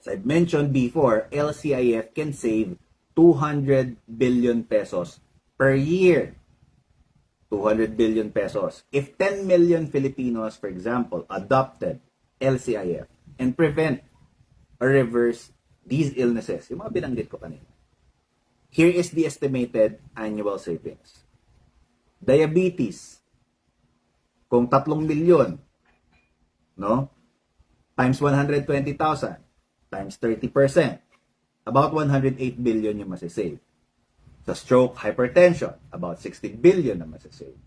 As I've mentioned before, LCIF can save 200 billion pesos per year. 200 billion pesos. If 10 million Filipinos, for example, adopted LCIF and prevent or reverse these illnesses, yung mga binanggit ko kanina, here is the estimated annual savings. Diabetes, kung 3 milyon, no? Times 120,000, times 30%, about 108 billion yung masisave. Sa stroke, hypertension, about 60 billion na masisave.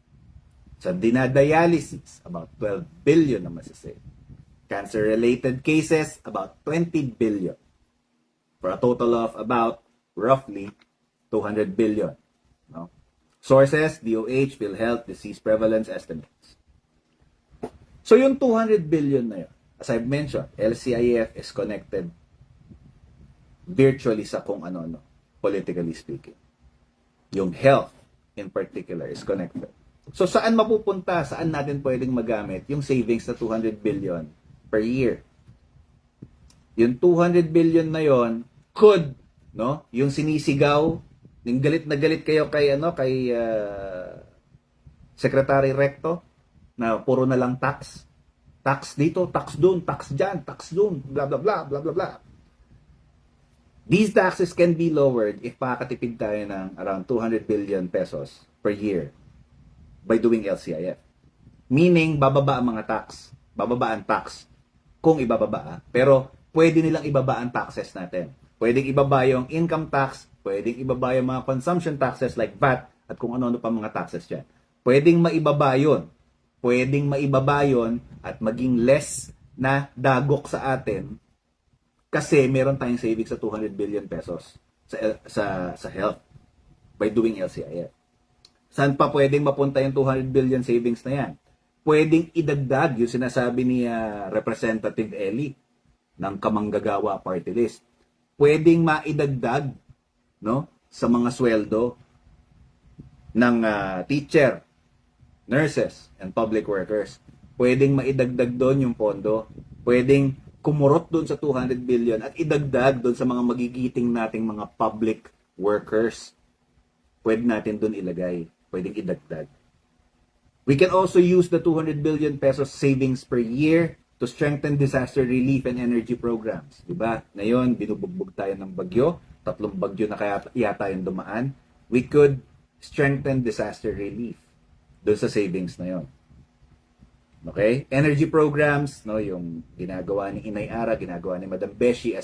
Sa dinadialysis, about 12 billion na masisave. Cancer-related cases, about 20 billion. For a total of about, roughly, 200 billion. No? Sources, DOH, PhilHealth, disease prevalence estimates. So yung 200 billion na yun, as I've mentioned, LCIF is connected virtually sa kung ano, politically speaking. Yung health, in particular, is connected. So, saan mapupunta? Saan natin pwedeng magamit yung savings na 200 billion per year? Yung 200 billion na yon could, no? Yung sinisigaw, yung galit na galit kayo kay, Secretary Recto, na puro na lang tax. Tax dito, tax doon, tax dyan, tax doon, blah, blah, blah, blah, blah, blah. These taxes can be lowered if makakatipid tayo ng around 200 billion pesos per year by doing LCIF. Meaning, bababa ang mga tax. Bababa ang tax kung ibababa. Pero, pwede nilang ibaba ang taxes natin. Pwedeng ibaba yung income tax, pwedeng ibaba yung mga consumption taxes like VAT, at kung ano-ano pa mga taxes dyan. Pwedeng maibaba yun. Pwedeng maibaba yun at maging less na dagok sa atin kasi meron tayong savings sa 200 billion pesos sa health by doing LCIF. Saan pa pwedeng mapunta yung 200 billion savings na yan? Pwedeng idagdag yung sinasabi ni Representative Eli ng Kamanggagawa Party List. Pwedeng maidagdag, no, sa mga sweldo ng teacher, nurses, and public workers. Pwedeng maidagdag doon yung pondo. Pwedeng kumurot doon sa 200 billion at idagdag doon sa mga magigiting nating mga public workers. Pwede natin doon ilagay. Pwedeng idagdag. We can also use the 200 billion pesos savings per year to strengthen disaster relief and energy programs. Diba? Ngayon, binubugbog tayo ng bagyo. 3 bagyo na kaya yata yung dumaan. We could strengthen disaster relief doon sa savings na yon. Okay? Energy programs, no, yung ginagawa ni Inay Ara, ginagawa ni Madam Beshi